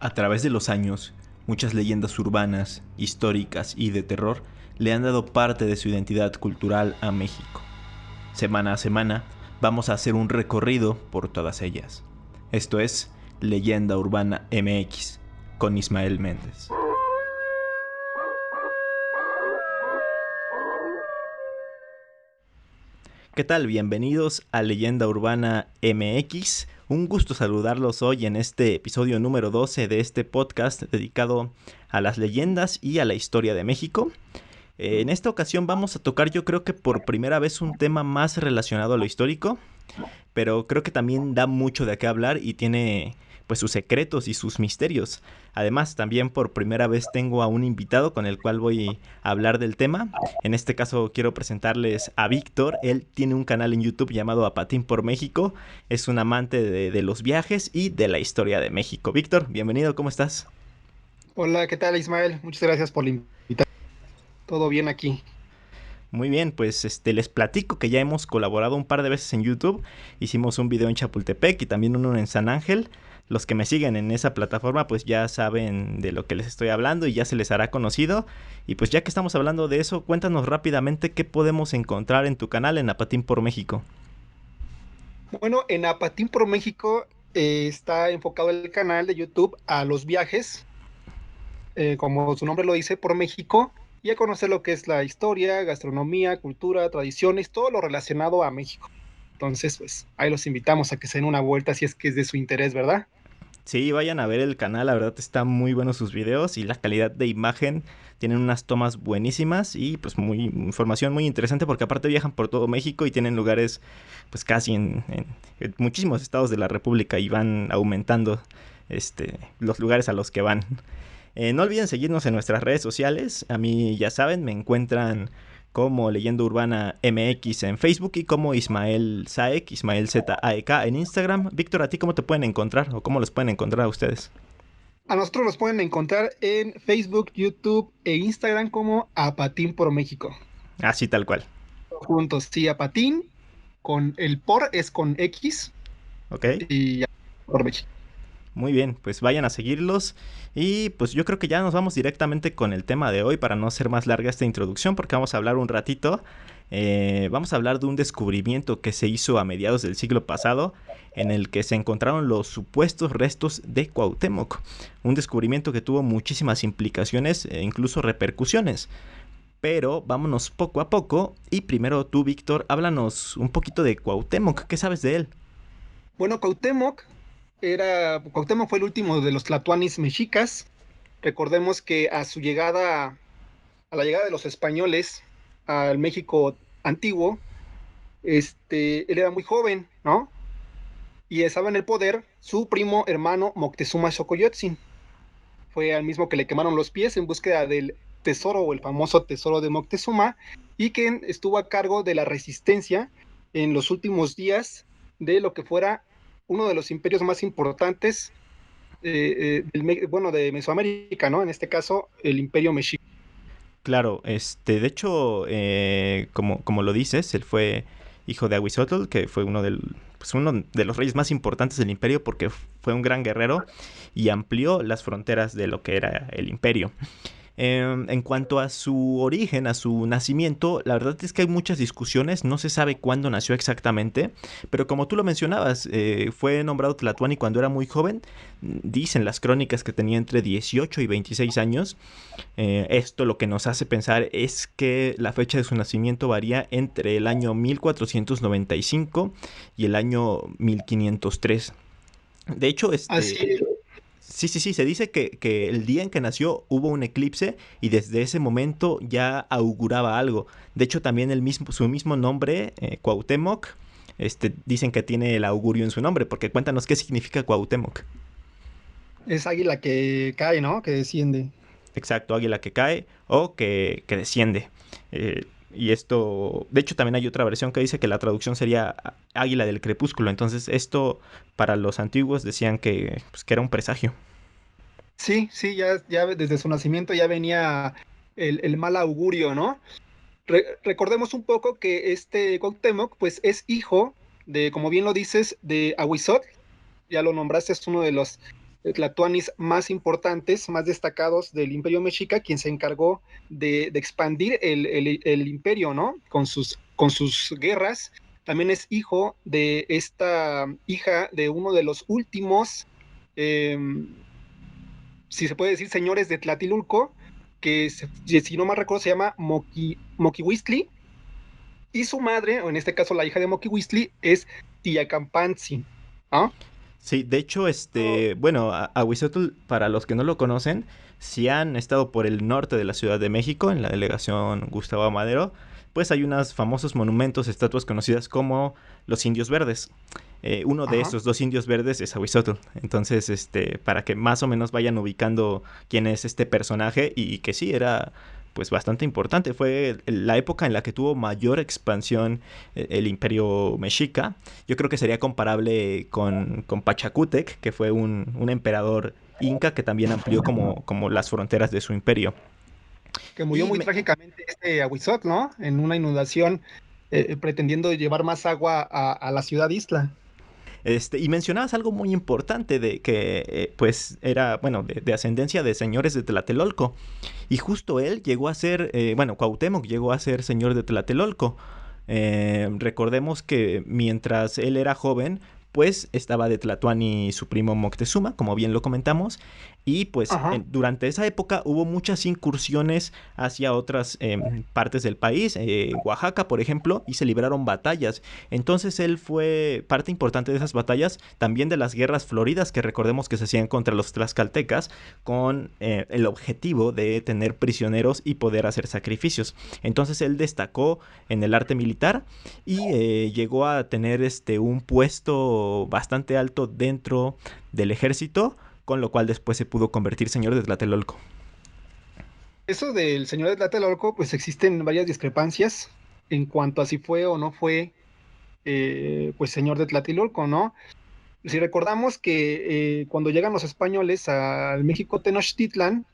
A través de los años, muchas leyendas urbanas, históricas y de terror le han dado parte de su identidad cultural a México. Semana a semana vamos a hacer un recorrido por todas ellas. Esto es Leyenda Urbana MX con Ismael Méndez. ¿Qué tal? Bienvenidos a Leyenda Urbana MX. Un gusto saludarlos hoy en este episodio número 12 de este podcast dedicado a las leyendas y a la historia de México. En esta ocasión vamos a tocar, yo creo que por primera vez, un tema más relacionado a lo histórico, pero creo que también da mucho de qué hablar y tiene pues sus secretos y sus misterios. Además, también por primera vez tengo a un invitado con el cual voy a hablar del tema. En este caso quiero presentarles a Víctor. Él tiene un canal en YouTube llamado A Patín por México. Es un amante de los viajes y de la historia de México. Víctor, bienvenido, ¿cómo estás? Hola, ¿qué tal, Ismael? Muchas gracias por la invitación. ¿Todo bien aquí? Muy bien, pues les platico que ya hemos colaborado un par de veces en YouTube. Hicimos un video en Chapultepec y también uno en San Ángel. Los que me siguen en esa plataforma pues ya saben de lo que les estoy hablando y ya se les hará conocido. Y pues ya que estamos hablando de eso, cuéntanos rápidamente qué podemos encontrar en tu canal en Apatín por México. Bueno, en Apatín por México está enfocado el canal de YouTube a los viajes, como su nombre lo dice, por México, y a conocer lo que es la historia, gastronomía, cultura, tradiciones, todo lo relacionado a México. Entonces, pues ahí los invitamos a que se den una vuelta si es que es de su interés, ¿verdad? Sí, vayan a ver el canal, la verdad está muy bueno sus videos y la calidad de imagen, tienen unas tomas buenísimas y pues información muy interesante porque aparte viajan por todo México y tienen lugares pues casi en muchísimos estados de la República y van aumentando los lugares a los que van. No olviden seguirnos en nuestras redes sociales, a mí ya saben, me encuentran como Leyenda Urbana MX en Facebook y como Ismael Zaek, Ismael Zaek en Instagram. Víctor, ¿a ti cómo te pueden encontrar o cómo los pueden encontrar a ustedes? A nosotros nos pueden encontrar en Facebook, YouTube e Instagram como Apatín por México. Así tal cual. Juntos, sí, Apatín, con el por es con X ¿Ok? y ya, por México. Muy bien, pues vayan a seguirlos y pues yo creo que ya nos vamos directamente con el tema de hoy para no hacer más larga esta introducción porque vamos a hablar un ratito. Vamos a hablar de un descubrimiento que se hizo a mediados del siglo pasado en el que se encontraron los supuestos restos de Cuauhtémoc. Un descubrimiento que tuvo muchísimas implicaciones e incluso repercusiones. Pero vámonos poco a poco y primero tú, Víctor, háblanos un poquito de Cuauhtémoc. ¿Qué sabes de él? Bueno, Cuauhtémoc fue el último de los tlatoanis mexicas. Recordemos que a la llegada de los españoles al México antiguo, él era muy joven, ¿no? Y estaba en el poder su primo hermano Moctezuma Xocoyotzin. Fue al mismo que le quemaron los pies en búsqueda del tesoro o el famoso tesoro de Moctezuma y que estuvo a cargo de la resistencia en los últimos días de lo que fuera uno de los imperios más importantes de Mesoamérica, ¿no? En este caso, el Imperio Mexica. Claro, de hecho, como lo dices, él fue hijo de Ahuizotl, que fue uno de los reyes más importantes del imperio porque fue un gran guerrero y amplió las fronteras de lo que era el imperio. En cuanto a su origen, a su nacimiento, la verdad es que hay muchas discusiones, no se sabe cuándo nació exactamente, pero como tú lo mencionabas, fue nombrado Tlatoani cuando era muy joven, dicen las crónicas que tenía entre 18 y 26 años. Esto lo que nos hace pensar es que la fecha de su nacimiento varía entre el año 1495 y el año 1503. De hecho, Así, sí, sí, sí, se dice que el día en que nació hubo un eclipse y desde ese momento ya auguraba algo. De hecho, también su mismo nombre, Cuauhtémoc, dicen que tiene el augurio en su nombre, porque cuéntanos qué significa Cuauhtémoc. es águila que cae, ¿no? Que desciende. Exacto, águila que cae o que desciende. Y esto, de hecho también hay otra versión que dice que la traducción sería águila del crepúsculo. Entonces esto para los antiguos decían que era un presagio. Sí, sí, ya desde su nacimiento ya venía el mal augurio, ¿no? Recordemos un poco que este Cuauhtémoc, pues es hijo de, como bien lo dices, de Ahuizotl, ya lo nombraste, es uno de los tlatoanis más importantes, más destacados del Imperio Mexica, quien se encargó de expandir el imperio, ¿no? Con sus guerras. También es hijo de esta hija de uno de los últimos, eh, si se puede decir, señores de Tlatilulco, que si no mal recuerdo se llama Moquihuistli, y su madre, o en este caso la hija de Moquihuistli, es Tiyacampanzi, ¿ah? Sí, de hecho, bueno, Ahuizotl, para los que no lo conocen, si han estado por el norte de la Ciudad de México, en la delegación Gustavo Amadero, pues hay unos famosos monumentos, estatuas conocidas como los Indios Verdes. Uno de Ajá. esos dos indios verdes es Ahuizotl. Entonces, para que más o menos vayan ubicando quién es este personaje y que sí, era pues bastante importante. Fue la época en la que tuvo mayor expansión el imperio mexica. Yo creo que sería comparable con Pachacútec, que fue un emperador inca que también amplió como las fronteras de su imperio. Que murió Y muy me, trágicamente este Ahuizoc, ¿no? En una inundación, pretendiendo llevar más agua a la ciudad isla. y mencionabas algo muy importante de que, pues, era, bueno, de ascendencia de señores de Tlatelolco. Y justo él llegó a ser, bueno, Cuauhtémoc llegó a ser señor de Tlatelolco. Recordemos que mientras él era joven, pues estaba de Tlatoani su primo Moctezuma, como bien lo comentamos, y pues Ajá. durante esa época hubo muchas incursiones hacia otras partes del país, Oaxaca por ejemplo, y se libraron batallas. Entonces él fue parte importante de esas batallas, también de las guerras floridas que recordemos que se hacían contra los tlaxcaltecas, con el objetivo de tener prisioneros y poder hacer sacrificios. Entonces él destacó en el arte militar y llegó a tener un puesto bastante alto dentro del ejército, con lo cual después se pudo convertir señor de Tlatelolco. Eso del señor de Tlatelolco, pues existen varias discrepancias en cuanto a si fue o no fue, pues señor de Tlatelolco, ¿no? Si recordamos que cuando llegan los españoles al México Tenochtitlan,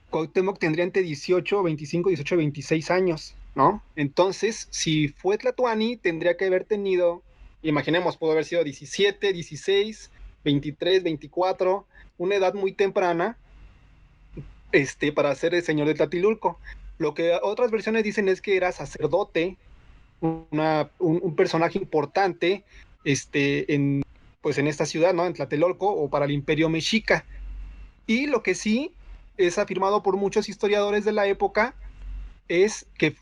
Cuauhtémoc tendría entre 18, 25, 18, 26 años, ¿no? Entonces, si fue Tlatoani, tendría que haber tenido, imaginemos, pudo haber sido 17, 16, 23, 24, una edad muy temprana, para ser el señor de Tlatilulco. Lo que otras versiones dicen es que era sacerdote, un personaje importante, pues en esta ciudad, ¿no? En Tlatelolco o para el Imperio Mexica. Y lo que sí es afirmado por muchos historiadores de la época es que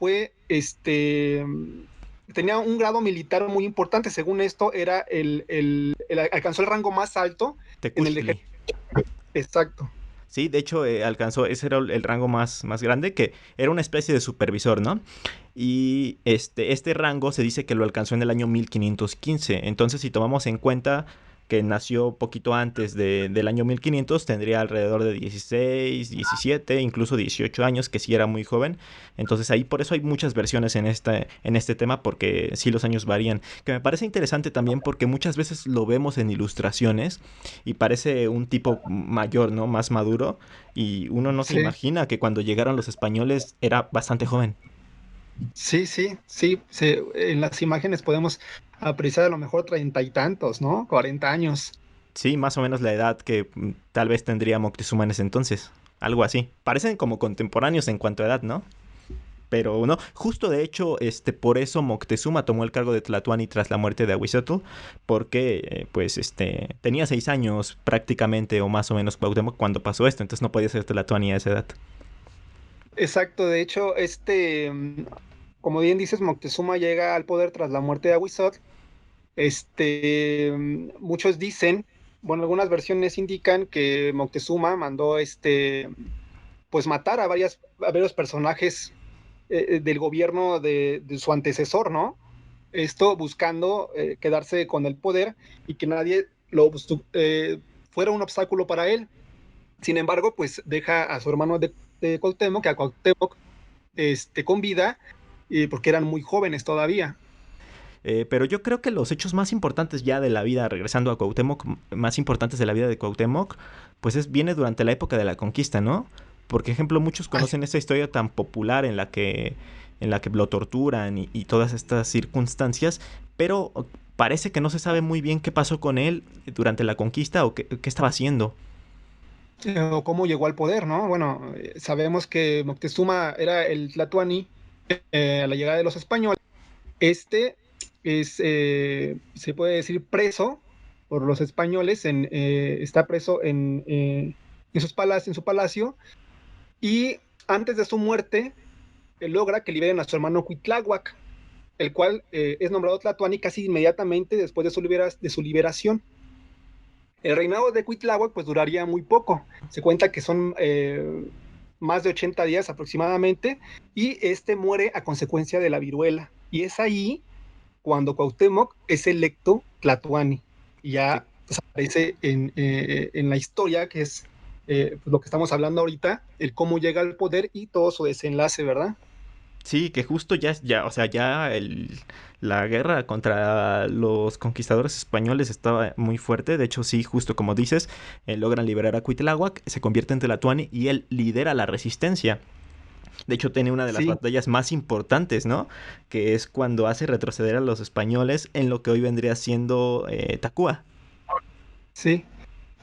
tenía un grado militar muy importante. Según esto, era alcanzó el rango más alto en el Tecuchtli. ejército. Exacto. Sí, de hecho alcanzó, ese era el rango más grande, que era una especie de supervisor, ¿no? Y este rango se dice que lo alcanzó en el año 1515. Entonces, si tomamos en cuenta que nació poquito antes del año 1500, tendría alrededor de 16, 17, incluso 18 años, que sí era muy joven. Entonces ahí por eso hay muchas versiones en este tema, porque sí los años varían. Que me parece interesante también porque muchas veces lo vemos en ilustraciones y parece un tipo mayor, ¿no? Más maduro. Y uno no se Sí, imagina que cuando llegaron los españoles era bastante joven. sí. En las imágenes podemos apreciar a lo mejor 30 y tantos, ¿no? 40 años. Sí, más o menos la edad que tal vez tendría Moctezuma en ese entonces. Algo así. Parecen como contemporáneos en cuanto a edad, ¿no? Pero no, justo de hecho, por eso Moctezuma tomó el cargo de Tlatoani tras la muerte de Ahuizotl, porque pues tenía 6 años prácticamente o más o menos Cuauhtémoc cuando pasó esto, entonces no podía ser Tlatoani a esa edad. Exacto, de hecho, como bien dices, Moctezuma llega al poder tras la muerte de Ahuizotl. Muchos dicen, bueno, algunas versiones indican que Moctezuma mandó pues matar a varios personajes del gobierno de su antecesor, ¿no? Esto buscando quedarse con el poder y que nadie fuera un obstáculo para él. Sin embargo, pues deja a su hermano de Cuauhtémoc, que a Cuauhtémoc con vida, porque eran muy jóvenes todavía. Pero yo creo que los hechos más importantes ya de la vida, regresando a Cuauhtémoc, más importantes de la vida de Cuauhtémoc, pues viene durante la época de la conquista, ¿no? Por ejemplo, muchos Ay, conocen esta historia tan popular en la que lo torturan y todas estas circunstancias, pero parece que no se sabe muy bien qué pasó con él durante la conquista o qué estaba haciendo. O cómo llegó al poder, ¿no? Bueno, sabemos que Moctezuma era el Tlatoani a la llegada de los españoles. Este es, se puede decir, preso por los españoles, está preso en su palacio, y antes de su muerte logra que liberen a su hermano Cuitláhuac, el cual es nombrado Tlatoani casi inmediatamente después de su liberación. El reinado de Cuitláhuac pues duraría muy poco. Se cuenta que son más de 80 días aproximadamente, y este muere a consecuencia de la viruela. Y es ahí cuando Cuauhtémoc es electo Tlatoani. Y Que, ya pues, aparece en la historia, que es pues, lo que estamos hablando ahorita, el cómo llega al poder y todo su desenlace, ¿verdad? sí, que justo o sea, la guerra contra los conquistadores españoles estaba muy fuerte. De hecho, sí, justo como dices, logran liberar a Cuitláhuac, se convierte en Tlatoani y él lidera la resistencia. De hecho, tiene una de las Sí, batallas más importantes, ¿no? Que es cuando hace retroceder a los españoles en lo que hoy vendría siendo Tacua. sí.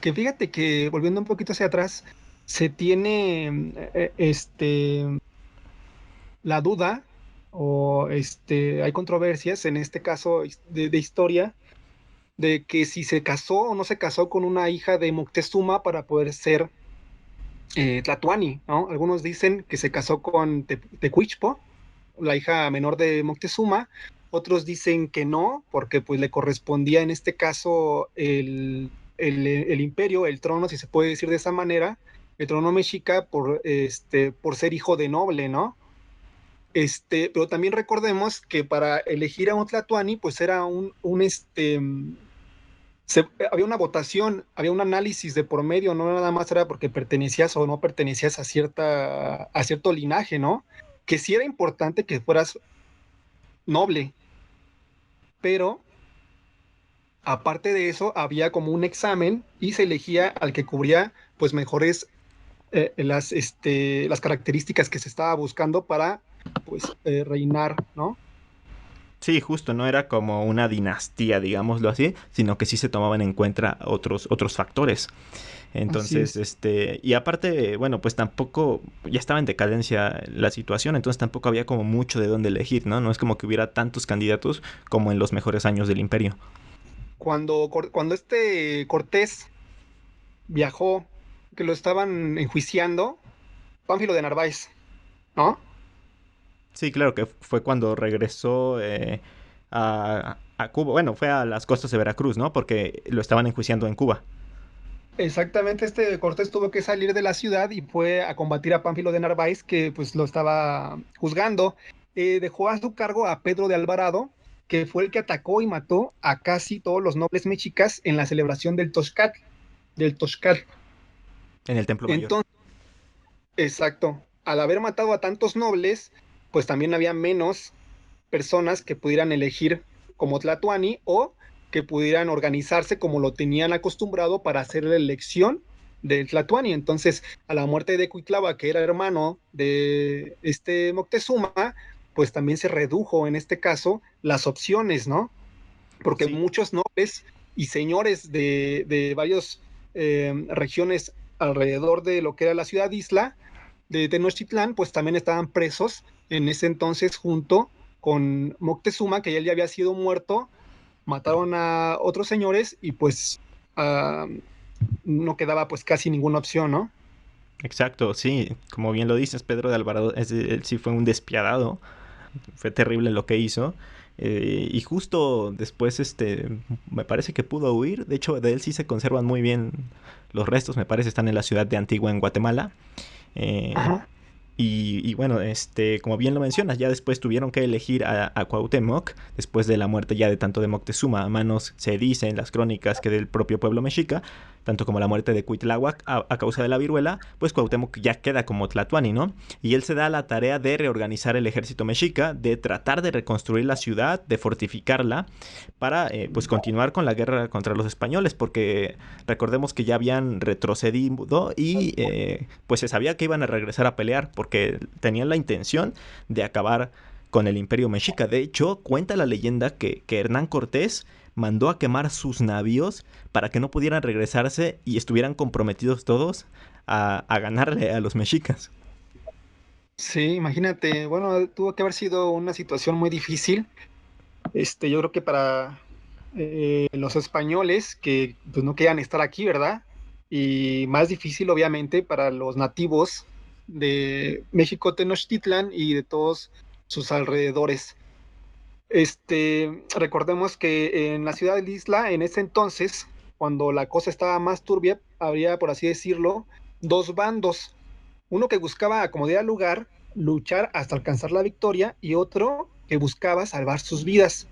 Que fíjate que volviendo un poquito hacia atrás, se tiene la duda, o hay controversias en este caso de historia, de que si se casó o no se casó con una hija de Moctezuma para poder ser Tlatoani, ¿no? Algunos dicen que se casó con Tecuichpo, la hija menor de Moctezuma. Otros dicen que no, porque pues le correspondía en este caso el imperio, el trono, si se puede decir de esa manera, el trono mexica por ser hijo de noble, ¿no? Pero también recordemos que para elegir a un Tlatoani, pues era había una votación, había un análisis de por medio, no nada más era porque pertenecías o no pertenecías a cierto linaje, ¿no? Que sí era importante que fueras noble, pero aparte de eso, había como un examen y se elegía al que cubría pues mejores las características que se estaba buscando para pues reinar, ¿no? Sí, justo, no era como una dinastía, digámoslo así, sino que sí se tomaban en cuenta otros factores. Así Entonces, es. y aparte, bueno, pues tampoco, ya estaba en decadencia la situación, entonces tampoco había como mucho de dónde elegir, ¿no? No es como que hubiera tantos candidatos como en los mejores años del imperio. Cuando este Cortés viajó, que lo estaban enjuiciando, Pánfilo de Narváez, ¿no? Sí, claro que fue cuando regresó a Cuba, bueno, fue a las costas de Veracruz, ¿no? Porque lo estaban enjuiciando en Cuba. Exactamente, este Cortés tuvo que salir de la ciudad y fue a combatir a Pánfilo de Narváez, que pues lo estaba juzgando. Dejó a su cargo a Pedro de Alvarado, que fue el que atacó y mató a casi todos los nobles mexicas en la celebración del Toxcal. En el Templo Mayor. Entonces, exacto, al haber matado a tantos nobles, pues también había menos personas que pudieran elegir como Tlatoani, o que pudieran organizarse como lo tenían acostumbrado para hacer la elección del Tlatoani. Entonces, a la muerte de Cuitlava, que era hermano de este Moctezuma, pues también se redujo en este caso las opciones, ¿no? Porque Sí, muchos nobles y señores de varias regiones alrededor de lo que era la ciudad isla de Tenochtitlán, pues también estaban presos en ese entonces junto con Moctezuma, que él ya había sido muerto. Mataron a otros señores y pues no quedaba pues casi ninguna opción, ¿no? exacto, sí. Como bien lo dices, Pedro de Alvarado, él sí fue un despiadado. Fue terrible lo que hizo. Y justo después, me parece que pudo huir. De hecho, de él sí se conservan muy bien los restos. Me parece están en la ciudad de Antigua, en Guatemala. Eh, Ajá. y bueno, como bien lo mencionas, ya después tuvieron que elegir a Cuauhtémoc, después de la muerte ya de tanto de Moctezuma, a manos, se dice en las crónicas, que del propio pueblo mexica, tanto como la muerte de Cuitláhuac a causa de la viruela, pues Cuauhtémoc ya queda como Tlatoani, ¿no? Y él se da la tarea de reorganizar el ejército mexica, de tratar de reconstruir la ciudad, de fortificarla, para pues continuar con la guerra contra los españoles, porque recordemos que ya habían retrocedido y pues se sabía que iban a regresar a pelear, porque tenían la intención de acabar con el imperio mexica. De hecho, cuenta la leyenda que Hernán Cortés mandó a quemar sus navíos para que no pudieran regresarse y estuvieran comprometidos todos a ganarle a los mexicas. Sí, imagínate, bueno, tuvo que haber sido una situación muy difícil. Yo creo que para los españoles que pues no querían estar aquí, ¿verdad? Y más difícil, obviamente, para los nativos de México Tenochtitlan y de todos sus alrededores. Recordemos que en la ciudad de Isla, en ese entonces, cuando la cosa estaba más turbia, habría, por así decirlo, dos bandos. Uno que buscaba acomodar al lugar, luchar hasta alcanzar la victoria, y otro que buscaba salvar sus vidas.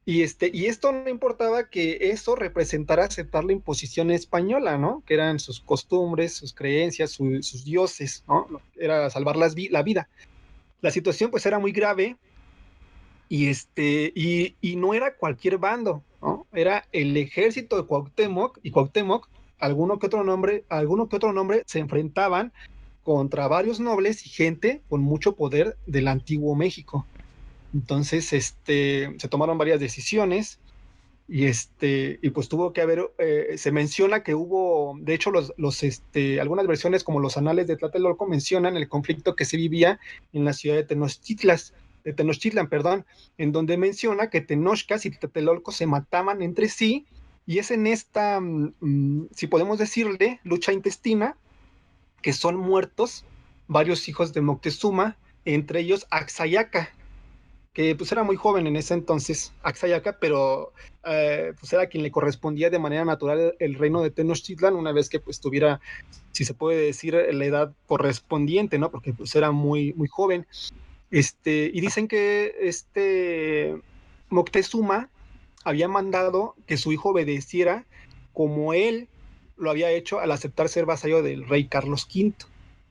Y esto no importaba que eso representara aceptar la imposición española, ¿no? Que eran sus costumbres, sus creencias, sus dioses, ¿no? Era salvar la vida. La situación pues era muy grave y no era cualquier bando, ¿no? Era el ejército de Cuauhtémoc y Cuauhtémoc, alguno que otro nombre se enfrentaban contra varios nobles y gente con mucho poder del antiguo México. Entonces, se tomaron varias decisiones y pues tuvo que haber, se menciona que hubo, de hecho, algunas versiones como los anales de Tlatelolco mencionan el conflicto que se vivía en la ciudad de Tenochtitlan, perdón, en donde menciona que Tenochcas y Tlatelolco se mataban entre sí y es en esta, si podemos decirle, lucha intestina, que son muertos varios hijos de Moctezuma, entre ellos Axayaca, que pues era muy joven en ese entonces, Axayaka, pero pues era quien le correspondía de manera natural el reino de Tenochtitlan una vez que pues tuviera, si se puede decir, la edad correspondiente, ¿no? Porque pues era muy, muy joven. Y dicen que Moctezuma había mandado que su hijo obedeciera como él lo había hecho al aceptar ser vasallo del rey Carlos V.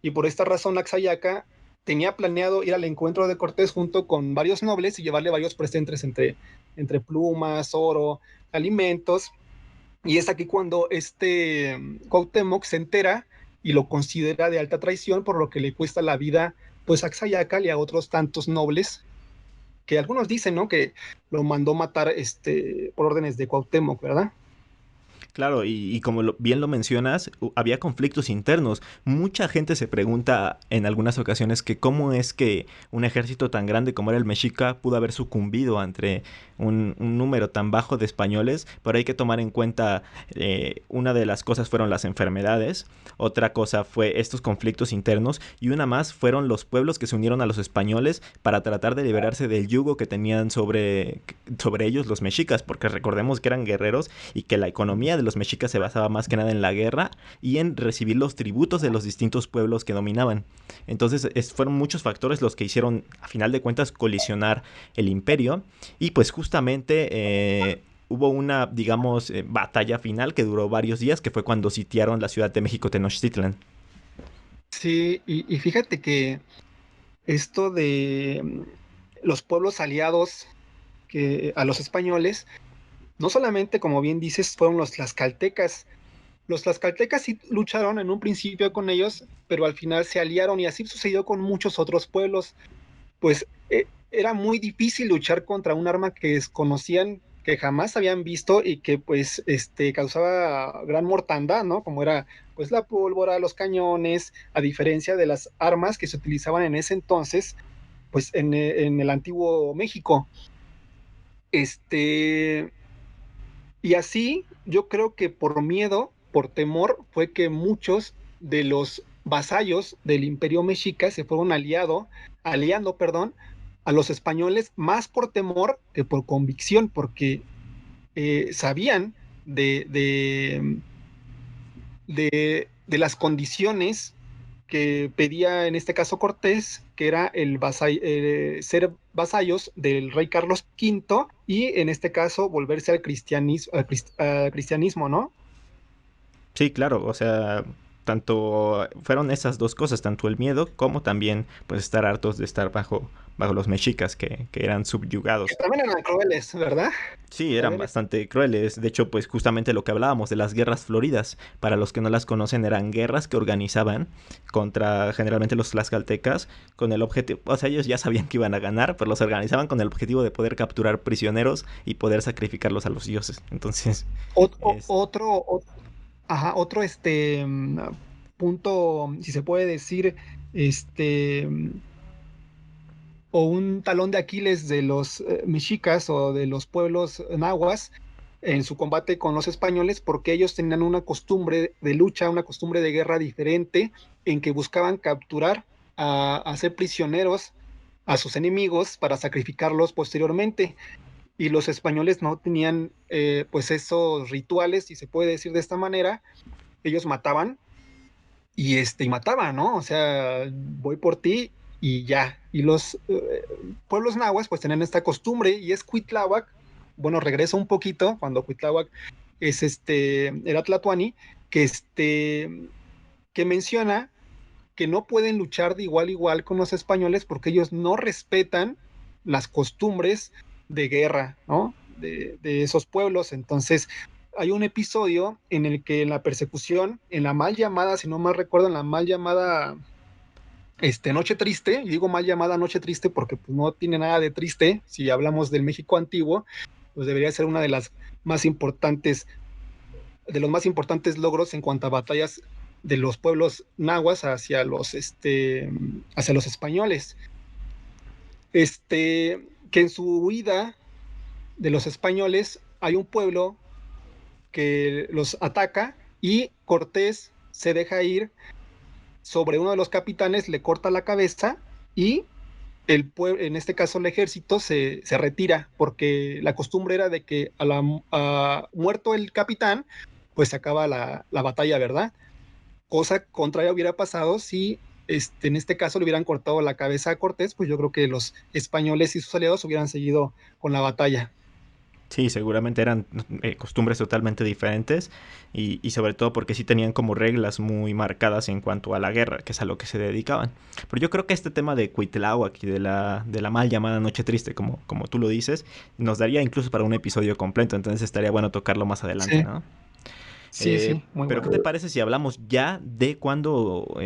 Y por esta razón Axayaka tenía planeado ir al encuentro de Cortés junto con varios nobles y llevarle varios presentes entre plumas, oro, alimentos. Y es aquí cuando Cuauhtémoc se entera y lo considera de alta traición, por lo que le cuesta la vida pues a Axayácal y a otros tantos nobles, que algunos dicen, ¿no? Que lo mandó matar por órdenes de Cuauhtémoc, ¿verdad? Claro, y como bien lo mencionas, había conflictos internos. Mucha gente se pregunta en algunas ocasiones que cómo es que un ejército tan grande como era el Mexica pudo haber sucumbido ante un número tan bajo de españoles, pero hay que tomar en cuenta, una de las cosas fueron las enfermedades, otra cosa fue estos conflictos internos y una más fueron los pueblos que se unieron a los españoles para tratar de liberarse del yugo que tenían sobre ellos los mexicas, porque recordemos que eran guerreros y que la economía de los mexicas se basaba más que nada en la guerra y en recibir los tributos de los distintos pueblos que dominaban. Entonces fueron muchos factores los que hicieron, a final de cuentas, colisionar el imperio y pues justamente hubo una, digamos, batalla final que duró varios días, que fue cuando sitiaron la ciudad de México Tenochtitlan. Sí, y fíjate que esto de los pueblos aliados a los españoles, no solamente, como bien dices, fueron los tlaxcaltecas. Los tlaxcaltecas sí lucharon en un principio con ellos, pero al final se aliaron y así sucedió con muchos otros pueblos. Pues era muy difícil luchar contra un arma que desconocían, que jamás habían visto y que pues causaba gran mortandad, ¿no? Como era pues la pólvora, los cañones, a diferencia de las armas que se utilizaban en ese entonces, pues en el antiguo México. Este, y así yo creo que por miedo, por temor, fue que muchos de los vasallos del Imperio Mexica se fueron aliando, perdón, a los españoles más por temor que por convicción, porque sabían de las condiciones que pedía en este caso Cortés, que era ser vasallos del rey Carlos V y en este caso volverse al cristianismo, ¿no? Sí, claro, o sea, tanto fueron esas dos cosas, tanto el miedo como también pues estar hartos de estar bajo los mexicas que eran Que subyugados. también eran crueles, ¿verdad? Sí, eran También, bastante crueles. De hecho, pues justamente lo que hablábamos de las guerras floridas. Para los que no las conocen, eran guerras que organizaban contra generalmente los tlaxcaltecas con el objetivo, o sea, ellos ya sabían que iban a ganar, pero los organizaban con el objetivo de poder capturar prisioneros y poder sacrificarlos a los dioses. Entonces, es otro, ajá, otro punto, si se puede decir, este, o un talón de Aquiles de los mexicas o de los pueblos nahuas en su combate con los españoles, porque ellos tenían una costumbre de lucha, una costumbre de guerra diferente, en que buscaban capturar a hacer prisioneros a sus enemigos para sacrificarlos posteriormente. Y los españoles no tenían pues esos rituales, si se puede decir de esta manera. Ellos mataban y mataban, ¿no? O sea, voy por ti y ya. Y los pueblos nahuas pues tenían esta costumbre y es Cuitláhuac, bueno, regreso un poquito, cuando Cuitláhuac era Tlatoani, que, que menciona que no pueden luchar de igual a igual con los españoles porque ellos no respetan las costumbres de guerra, ¿no? De esos pueblos. Entonces, hay un episodio en el que en la persecución, en la mal llamada, si no mal recuerdo, en la mal llamada Noche Triste, y digo mal llamada Noche Triste porque pues, no tiene nada de triste, si hablamos del México antiguo, pues debería ser una de las más importantes, de los más importantes logros en cuanto a batallas de los pueblos nahuas hacia los españoles. Que en su huida de los españoles hay un pueblo que los ataca y Cortés se deja ir sobre uno de los capitanes, le corta la cabeza y el pueblo, en este caso el ejército, se retira porque la costumbre era de que muerto el capitán, pues se acaba la batalla, ¿verdad? Cosa contraria hubiera pasado si en este caso le hubieran cortado la cabeza a Cortés, pues yo creo que los españoles y sus aliados hubieran seguido con la batalla. sí, seguramente eran costumbres totalmente diferentes y sobre todo porque sí tenían como reglas muy marcadas en cuanto a la guerra, que es a lo que se dedicaban. Pero yo creo que este tema de Cuitláhuac y de la mal llamada Noche Triste, como tú lo dices, nos daría incluso para un episodio completo, entonces estaría bueno tocarlo más adelante, Sí, ¿no? sí, sí, muy Pero ¿qué bueno. te parece si hablamos ya de cuando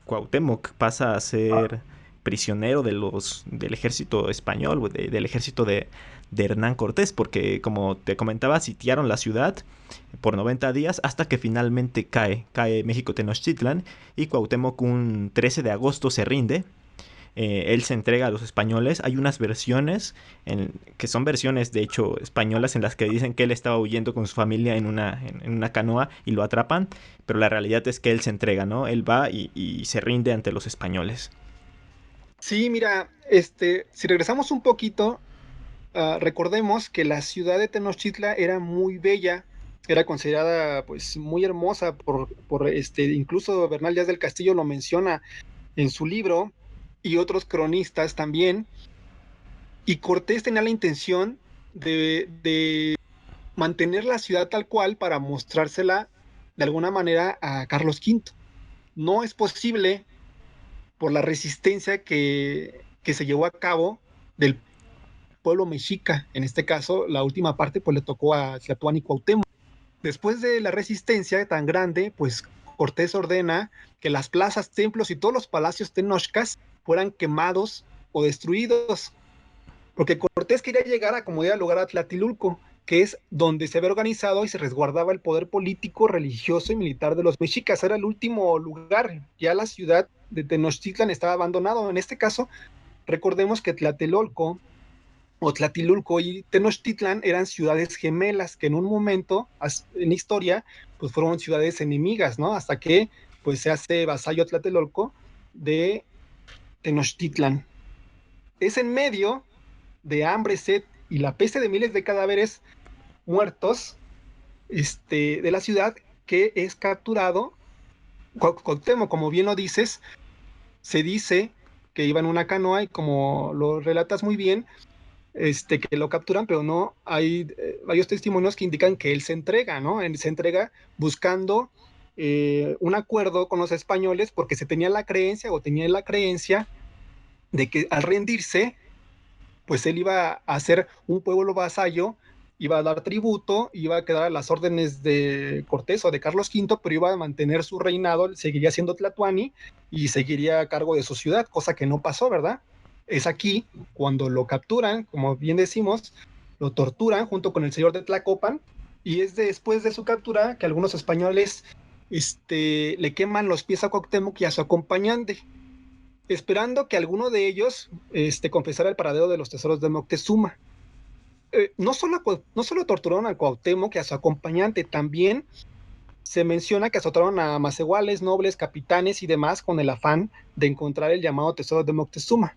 Cuauhtémoc pasa a ser prisionero del ejército español, o del ejército de Hernán Cortés? Porque, como te comentaba, sitiaron la ciudad por 90 días hasta que finalmente cae México Tenochtitlan y Cuauhtémoc un 13 de agosto se rinde. Él se entrega a los españoles. Hay unas versiones que son versiones de hecho españolas en las que dicen que él estaba huyendo con su familia en una canoa y lo atrapan, pero la realidad es que él se entrega, ¿no? Él va y se rinde ante los españoles. Sí, mira, si regresamos un poquito, recordemos que la ciudad de Tenochtitlan era muy bella, era considerada pues muy hermosa incluso Bernal Díaz del Castillo lo menciona en su libro y otros cronistas también, y Cortés tenía la intención de mantener la ciudad tal cual para mostrársela de alguna manera a Carlos V. No es posible por la resistencia que se llevó a cabo del pueblo mexica. En este caso, la última parte pues le tocó a Tlatoani y Cuauhtémoc. Después de la resistencia tan grande, pues Cortés ordena que las plazas, templos y todos los palacios tenochcas fueran quemados o destruidos, porque Cortés quería llegar a como era lugar a Tlatelulco, que es donde se había organizado y se resguardaba el poder político, religioso y militar de los mexicas. Era el último lugar. Ya la ciudad de Tenochtitlan estaba abandonado. En este caso, recordemos que Tlatelolco o Tlatilulco y Tenochtitlan eran ciudades gemelas que en un momento en historia pues fueron ciudades enemigas, ¿no? Hasta que pues se hace vasallo Tlatelolco de Tenochtitlan. Es en medio de hambre, sed y la peste de miles de cadáveres muertos de la ciudad que es capturado Cuauhtémoc, como bien lo dices, se dice que iba en una canoa y como lo relatas muy bien, que lo capturan, pero no hay varios testimonios que indican que él se entrega, ¿no? Él se entrega buscando un acuerdo con los españoles porque se tenía la creencia o tenía la creencia de que al rendirse, pues él iba a hacer un pueblo vasallo, iba a dar tributo, iba a quedar a las órdenes de Cortés o de Carlos V, pero iba a mantener su reinado, seguiría siendo Tlatoani y seguiría a cargo de su ciudad, cosa que no pasó, ¿verdad? Es aquí cuando lo capturan, como bien decimos, lo torturan junto con el señor de Tlacopan, y es después de su captura que algunos españoles le queman los pies a Cuauhtémoc y a su acompañante, esperando que alguno de ellos confesara el paradero de los tesoros de Moctezuma. No solo torturaron a Cuauhtémoc y a su acompañante, también se menciona que azotaron a macehuales, nobles, capitanes y demás con el afán de encontrar el llamado tesoro de Moctezuma.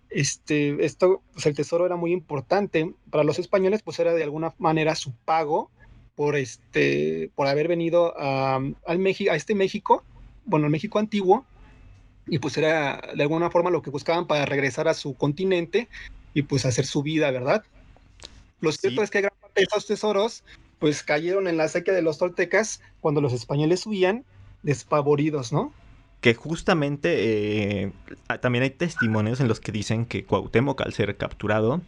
Pues el tesoro era muy importante para los españoles, pues era de alguna manera su pago por haber venido a este México, bueno, al México antiguo, y pues era de alguna forma lo que buscaban para regresar a su continente y pues hacer su vida, ¿verdad? Lo cierto Sí, es que gran parte de estos tesoros pues cayeron en la sequía de los toltecas cuando los españoles huían despavoridos, ¿no? que justamente también hay testimonios en los que dicen que Cuauhtémoc, al ser capturado,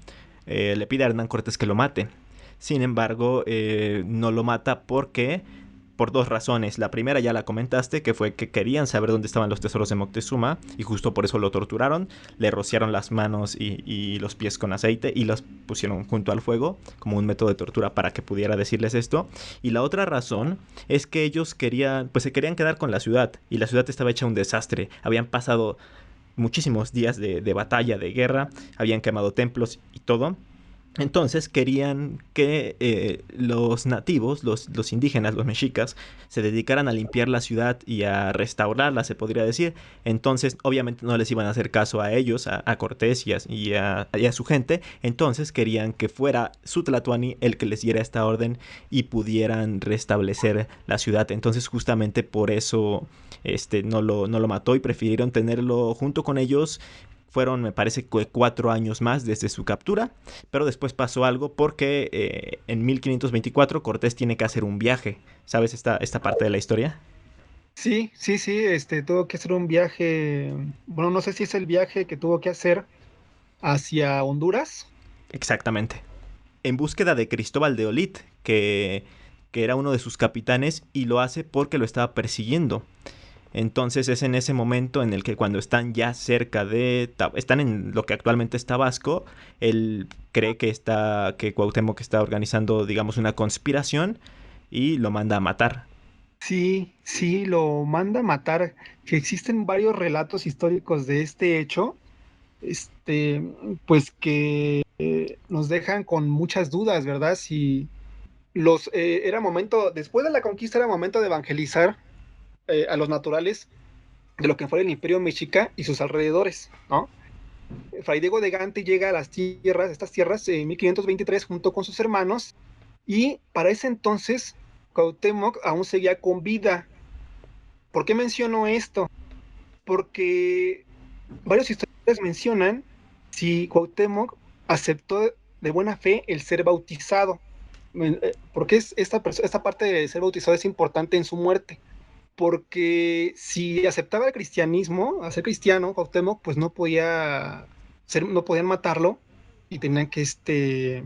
le pide a Hernán Cortés que lo mate. Sin embargo, no lo mata porque por dos razones. La primera ya la comentaste, que fue que querían saber dónde estaban los tesoros de Moctezuma y justo por eso lo torturaron. Le rociaron las manos y los pies con aceite y los pusieron junto al fuego como un método de tortura para que pudiera decirles esto. Y la otra razón es que ellos querían, pues se querían quedar con la ciudad y la ciudad estaba hecha un desastre. Habían pasado muchísimos días de batalla, de guerra, habían quemado templos y todo. Entonces querían que los nativos, los indígenas, los mexicas, se dedicaran a limpiar la ciudad y a restaurarla, se podría decir. Entonces, obviamente no les iban a hacer caso a ellos, a Cortés y a su gente. Entonces querían que fuera su Tlatoani el que les diera esta orden y pudieran restablecer la ciudad. Entonces, justamente por eso no lo mató y prefirieron tenerlo junto con ellos. Fueron, me parece, 4 años más desde su captura, pero después pasó algo porque en 1524 Cortés tiene que hacer un viaje. ¿Sabes esta parte de la historia? Sí, sí, sí, tuvo que hacer un viaje, bueno, no sé si es el viaje que tuvo que hacer hacia Honduras. Exactamente. En búsqueda de Cristóbal de Olid, que era uno de sus capitanes, y lo hace porque lo estaba persiguiendo. Entonces es en ese momento en el que cuando están ya cerca están en lo que actualmente es Tabasco, él cree que Cuauhtémoc está organizando, digamos, una conspiración y lo manda a matar. Sí, sí, lo manda a matar, que existen varios relatos históricos de este hecho, este, pues que nos dejan con muchas dudas, ¿verdad? Si era momento, después de la conquista era momento de evangelizar a los naturales de lo que fue el Imperio Mexica y sus alrededores, ¿no? Fray Diego de Gante llega a estas tierras, en 1523 junto con sus hermanos, y para ese entonces Cuauhtémoc aún seguía con vida. ¿Por qué menciono esto? Porque varios historiadores mencionan si Cuauhtémoc aceptó de buena fe el ser bautizado. Porque esta parte de ser bautizado es importante en su muerte. Porque si aceptaba el cristianismo, a ser cristiano, Cuauhtémoc, pues no podían matarlo y tenían que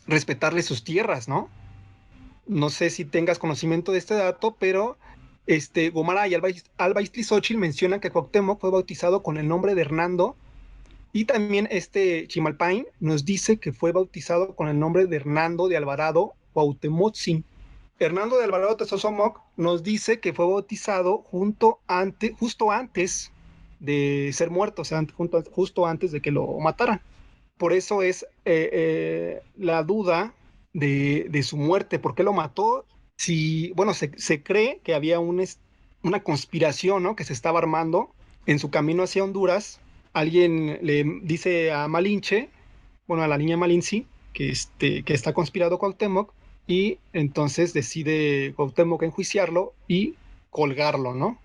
respetarle sus tierras, ¿no? No sé si tengas conocimiento de este dato, pero Gomara y Alba Iztlizóchitl mencionan que Cuauhtémoc fue bautizado con el nombre de Hernando, y también Chimalpain nos dice que fue bautizado con el nombre de Hernando de Alvarado Cuauhtemotzin. Hernando de Alvarado Tezosomoc nos dice que fue bautizado justo antes de ser muerto, o sea, justo antes de que lo mataran. Por eso es la duda de su muerte. ¿Por qué lo mató? Si, bueno, se cree que había una conspiración, ¿no? Que se estaba armando en su camino hacia Honduras. Alguien le dice a Malinche, bueno, a la niña Malinci, que está conspirado Cuauhtémoc, y entonces decide Cuauhtémoc enjuiciarlo y colgarlo, ¿no?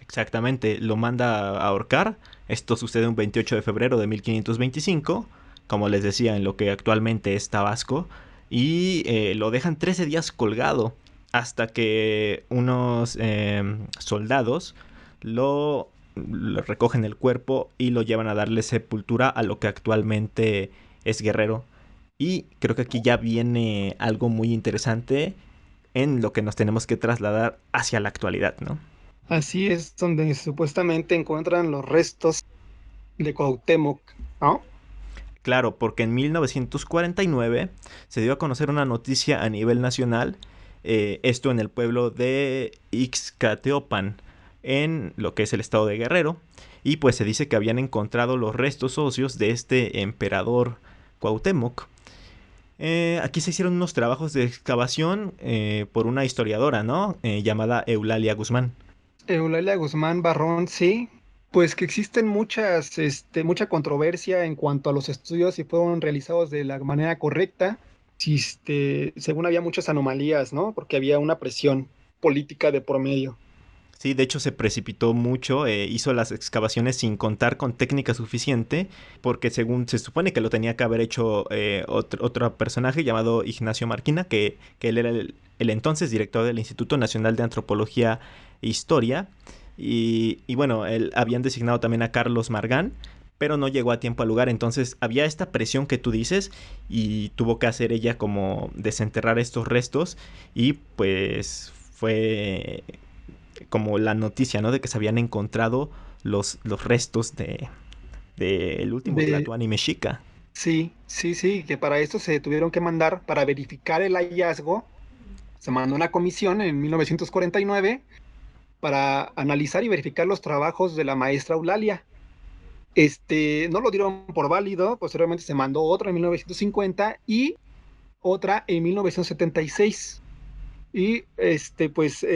Exactamente, lo manda a ahorcar. Esto sucede un 28 de febrero de 1525, como les decía, en lo que actualmente es Tabasco, y lo dejan 13 días colgado. hasta que unos soldados lo recogen el cuerpo y lo llevan a darle sepultura a lo que actualmente es Guerrero. Y creo que aquí ya viene algo muy interesante en lo que nos tenemos que trasladar hacia la actualidad, ¿no? Así es donde supuestamente encuentran los restos de Cuauhtémoc, ¿no? Claro, porque en 1949 se dio a conocer una noticia a nivel nacional, esto en el pueblo de Ixcateopan, en lo que es el estado de Guerrero, y pues se dice que habían encontrado los restos óseos de este emperador Cuauhtémoc. Aquí se hicieron unos trabajos de excavación por una historiadora, ¿no? Llamada Eulalia Guzmán. Eulalia Guzmán Barrón, sí, pues que existen mucha controversia en cuanto a los estudios si fueron realizados de la manera correcta, si según había muchas anomalías, ¿no? Porque había una presión política de por medio. Sí, de hecho se precipitó mucho, hizo las excavaciones sin contar con técnica suficiente, porque según se supone que lo tenía que haber hecho otro personaje llamado Ignacio Marquina, que él era el entonces director del Instituto Nacional de Antropología e Historia, y bueno, él habían designado también a Carlos Margán, pero no llegó a tiempo al lugar, entonces había esta presión que tú dices y tuvo que hacer ella como desenterrar estos restos y pues fue como la noticia, ¿no? De que se habían encontrado los restos de el último De, Tlatoani mexica. sí, sí, sí, que para esto se tuvieron que mandar, para verificar el hallazgo, se mandó una comisión en 1949 para analizar y verificar los trabajos de la maestra Eulalia. No lo dieron por válido, posteriormente se mandó otra en 1950 y otra en 1976. Y pues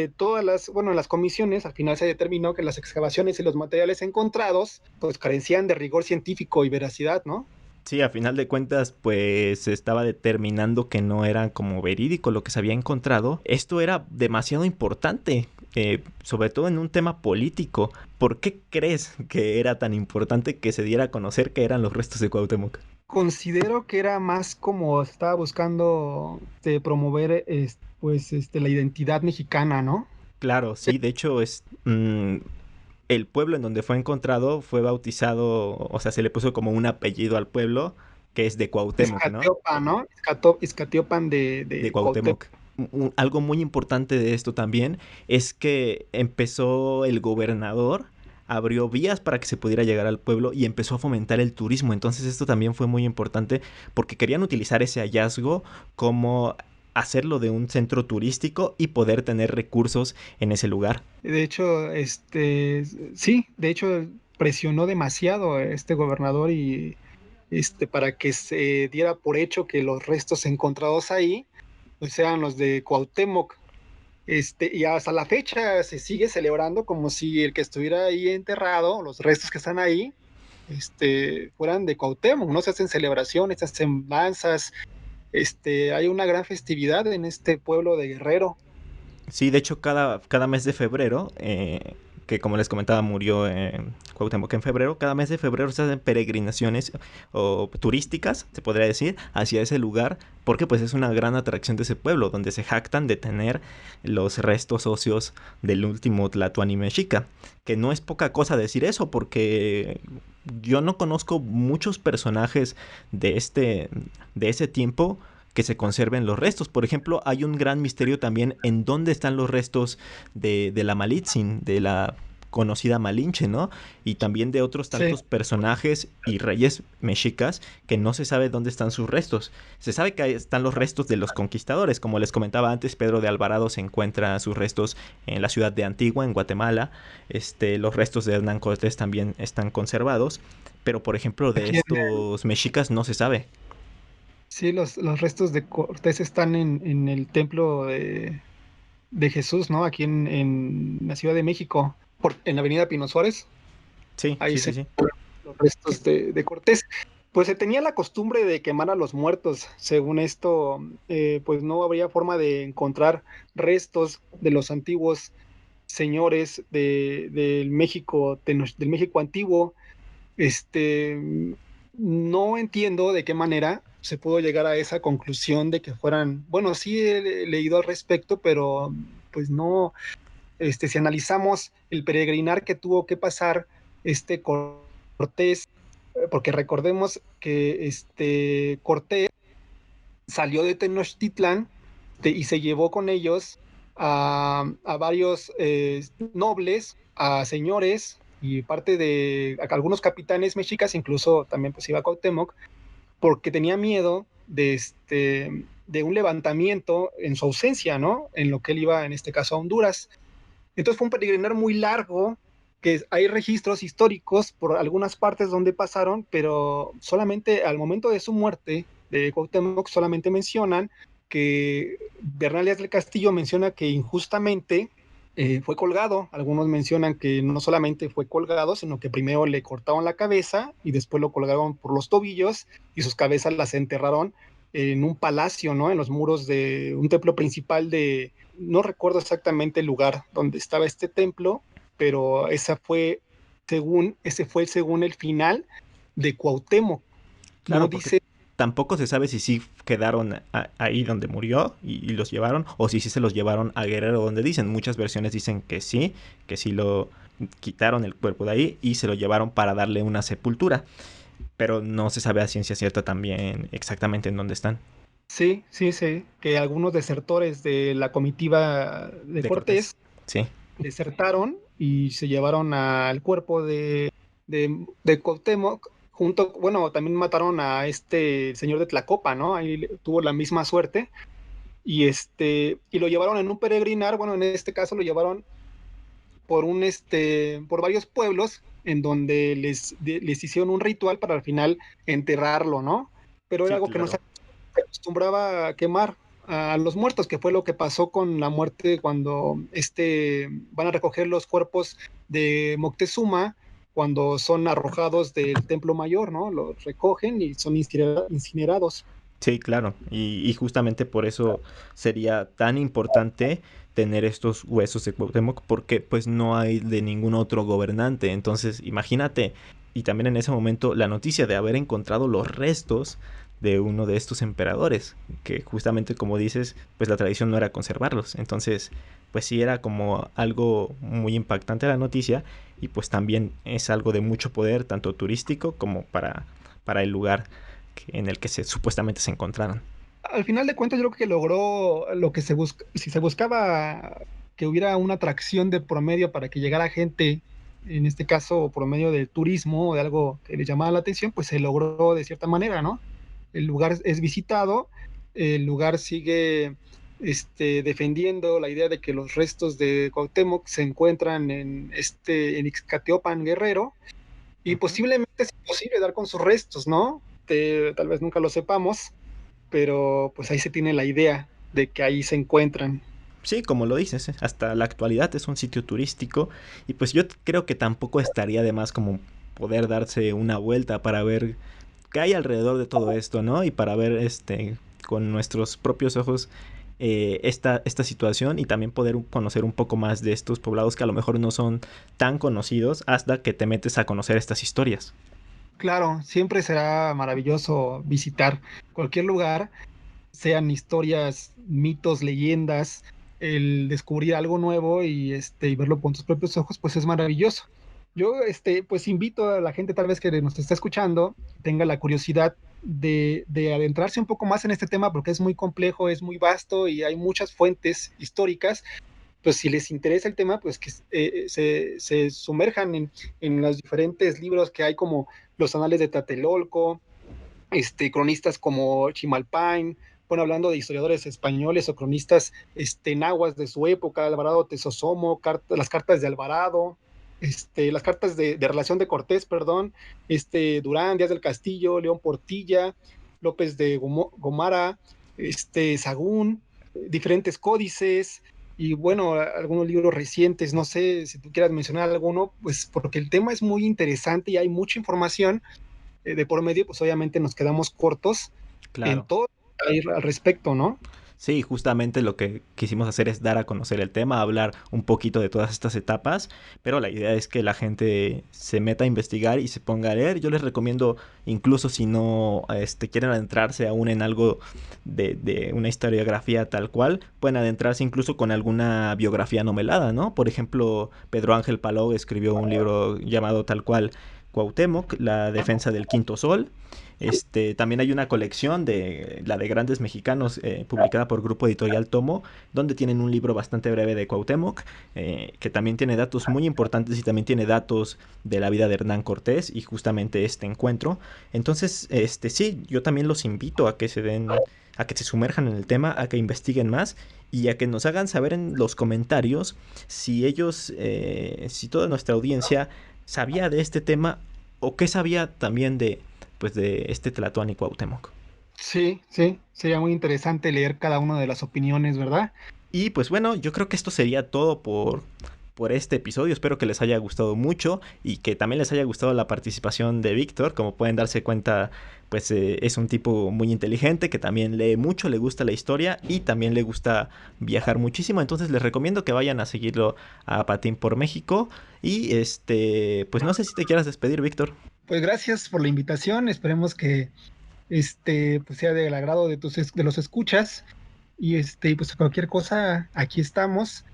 bueno, las comisiones al final se determinó que las excavaciones y los materiales encontrados pues carecían de rigor científico y veracidad, ¿no? Sí, a final de cuentas, pues se estaba determinando que no era como verídico lo que se había encontrado. Esto era demasiado importante, sobre todo en un tema político. ¿Por qué crees que era tan importante que se diera a conocer que eran los restos de Cuauhtémoc? Considero que era más como estaba buscando promover la identidad mexicana, ¿no? Claro, sí, de hecho el pueblo en donde fue encontrado fue bautizado, o sea, se le puso como un apellido al pueblo que es de Cuauhtémoc, ¿no? Izcatiopan, ¿no? Izcatiopan De de Cuauhtémoc. Cuauhtémoc. Algo muy importante de esto también es que empezó el gobernador, abrió vías para que se pudiera llegar al pueblo y empezó a fomentar el turismo. Entonces esto también fue muy importante porque querían utilizar ese hallazgo como hacerlo de un centro turístico y poder tener recursos en ese lugar. De hecho, sí, de hecho presionó demasiado a este gobernador y para que se diera por hecho que los restos encontrados ahí pues sean los de Cuauhtémoc. Y hasta la fecha se sigue celebrando como si el que estuviera ahí enterrado, los restos que están ahí, fueran de Cuauhtémoc, ¿no? Se hacen celebraciones, se hacen danzas, hay una gran festividad en este pueblo de Guerrero. Sí, de hecho, cada mes de febrero, que como les comentaba, murió Cuauhtémoc en febrero, cada mes de febrero se hacen peregrinaciones o turísticas, se podría decir, hacia ese lugar, porque pues es una gran atracción de ese pueblo, donde se jactan de tener los restos óseos del último Tlatoani mexica, que no es poca cosa decir eso, porque yo no conozco muchos personajes de ese tiempo que se conserven los restos. Por ejemplo, hay un gran misterio también en dónde están los restos de la Malitzin, de la conocida Malinche, ¿no? Y también de otros Sí, tantos personajes y reyes mexicas que no se sabe dónde están sus restos. Se sabe que ahí están los restos de los conquistadores, como les comentaba antes, Pedro de Alvarado se encuentra sus restos en la ciudad de Antigua, en Guatemala. Los restos de Hernán Cortés también están conservados, pero por ejemplo de aquí estos mexicas no se sabe. sí, los restos de Cortés están en el templo de Jesús, ¿no? Aquí en la Ciudad de México, en la Avenida Pino Suárez, Sí, ahí sí, se sí, sí. encuentran los restos de Cortés. Pues se tenía la costumbre de quemar a los muertos. Según esto, pues no habría forma de encontrar restos de los antiguos señores del México, del México antiguo. Este, no entiendo de qué manera se pudo llegar a esa conclusión de que fueran, bueno, sí he leído al respecto, pero pues no, si analizamos el peregrinar que tuvo que pasar Cortés, porque recordemos que Cortés salió de Tenochtitlán y se llevó con ellos a varios nobles, a señores y parte de a algunos capitanes mexicas, incluso también pues iba a Cuauhtémoc, porque tenía miedo de un levantamiento en su ausencia, ¿no? En lo que él iba, en este caso, a Honduras. Entonces fue un peregrinar muy largo, que hay registros históricos por algunas partes donde pasaron, pero solamente al momento de su muerte de Cuauhtémoc solamente mencionan que Bernal Díaz del Castillo menciona que injustamente fue colgado. Algunos mencionan que no solamente fue colgado, sino que primero le cortaron la cabeza y después lo colgaron por los tobillos y sus cabezas las enterraron en un palacio, ¿no? En los muros de un templo principal de, no recuerdo exactamente el lugar donde estaba este templo, pero ese fue según el final de Cuauhtémoc. No Claro, porque dice, tampoco se sabe si sí quedaron ahí donde murió y los llevaron, o si sí se los llevaron a Guerrero, donde dicen. Muchas versiones dicen que sí lo quitaron el cuerpo de ahí y se lo llevaron para darle una sepultura. Pero no se sabe a ciencia cierta también exactamente en dónde están. sí, sí, sí, que algunos desertores de la comitiva de De Cortés. Cortés Sí. desertaron y se llevaron al cuerpo de Cuauhtémoc, junto, bueno, también mataron a este señor de Tlacopa, ¿no? Ahí tuvo la misma suerte. Y lo llevaron en un peregrinar, bueno, en este caso lo llevaron por varios pueblos en donde les hicieron un ritual para al final enterrarlo, ¿no? Pero era Sí, algo que no se claro. acostumbraba a quemar a los muertos, que fue lo que pasó con la muerte cuando van a recoger los cuerpos de Moctezuma cuando son arrojados del Templo Mayor, ¿no? Los recogen y son incinerados. Sí, claro. Y justamente por eso sería tan importante tener estos huesos de Cuauhtémoc, porque pues no hay de ningún otro gobernante. Entonces, imagínate, y también en ese momento la noticia de haber encontrado los restos de uno de estos emperadores, que justamente como dices, pues la tradición no era conservarlos. Entonces, pues sí era como algo muy impactante la noticia, y pues también es algo de mucho poder, tanto turístico como para el lugar en el que supuestamente se encontraron. Al final de cuentas, yo creo que logró lo que se busca. Si se buscaba que hubiera una atracción de promedio para que llegara gente, en este caso por medio del turismo o de algo que le llamaba la atención, pues se logró de cierta manera, ¿no? El lugar es visitado, el lugar sigue defendiendo la idea de que los restos de Cuauhtémoc se encuentran en Ixcateopan, Guerrero, y Ujú. posiblemente es imposible dar con sus restos, ¿no? Tal vez nunca lo sepamos, pero pues ahí se tiene la idea de que ahí se encuentran. Sí, como lo dices, hasta la actualidad es un sitio turístico, y pues yo creo que tampoco estaría de más como poder darse una vuelta para ver qué hay alrededor de todo esto, ¿no? Y para ver con nuestros propios ojos esta situación, y también poder conocer un poco más de estos poblados que a lo mejor no son tan conocidos hasta que te metes a conocer estas historias. Claro, siempre será maravilloso visitar cualquier lugar, sean historias, mitos, leyendas, el descubrir algo nuevo y verlo con tus propios ojos, pues es maravilloso. Yo, pues invito a la gente tal vez que nos está escuchando, tenga la curiosidad de adentrarse un poco más en este tema porque es muy complejo, es muy vasto y hay muchas fuentes históricas. Pues si les interesa el tema, pues que se sumerjan en los diferentes libros que hay, como los Anales de Tlatelolco, cronistas como Chimalpain, bueno, hablando de historiadores españoles o cronistas nahuas de su época, Alvarado Tesosomo, las cartas de Alvarado, las cartas de relación de Cortés, perdón, Durán, Díaz del Castillo, León Portilla, López de Gomara, Sagún, diferentes códices, y bueno, algunos libros recientes, no sé si tú quieras mencionar alguno, pues porque el tema es muy interesante y hay mucha información de por medio, pues obviamente nos quedamos cortos en Claro. todo al respecto, ¿no? Sí, justamente lo que quisimos hacer es dar a conocer el tema, hablar un poquito de todas estas etapas, pero la idea es que la gente se meta a investigar y se ponga a leer. Yo les recomiendo, incluso si no quieren adentrarse aún en algo de una historiografía tal cual, pueden adentrarse incluso con alguna biografía novelada, ¿no? Por ejemplo, Pedro Ángel Palou escribió un libro llamado tal cual Cuauhtémoc, la defensa del quinto sol. También hay una colección de la de grandes mexicanos publicada por Grupo Editorial Tomo, donde tienen un libro bastante breve de Cuauhtémoc, que también tiene datos muy importantes y también tiene datos de la vida de Hernán Cortés y justamente este encuentro. Entonces, sí, yo también los invito a que a que se sumerjan en el tema, a que investiguen más y a que nos hagan saber en los comentarios si ellos, si toda nuestra audiencia sabía de este tema o qué sabía también pues de este Tlatoani Cuauhtémoc. Sí, sí, sería muy interesante leer cada una de las opiniones, ¿verdad? Y pues bueno, yo creo que esto sería todo por este episodio. Espero que les haya gustado mucho y que también les haya gustado la participación de Víctor. Como pueden darse cuenta, pues es un tipo muy inteligente que también lee mucho, le gusta la historia y también le gusta viajar muchísimo. Entonces les recomiendo que vayan a seguirlo a Patín por México. Y pues no sé si te quieras despedir, Víctor. Pues gracias por la invitación. Esperemos que pues sea del agrado de de los escuchas. Y pues cualquier cosa, aquí estamos.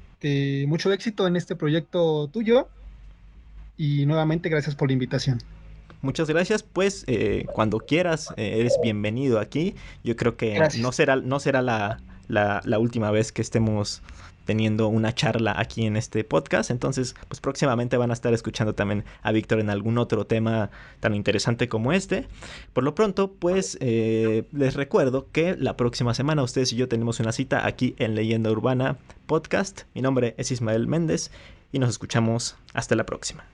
Mucho éxito en este proyecto tuyo. Y nuevamente gracias por la invitación. Muchas gracias, pues cuando quieras eres bienvenido aquí. Yo creo que Gracias. no será la última vez que estemos teniendo una charla aquí en este podcast. Entonces, pues próximamente van a estar escuchando también a Víctor en algún otro tema tan interesante como este. Por lo pronto, pues les recuerdo que la próxima semana ustedes y yo tenemos una cita aquí en Leyenda Urbana Podcast. Mi nombre es Ismael Méndez y nos escuchamos hasta la próxima.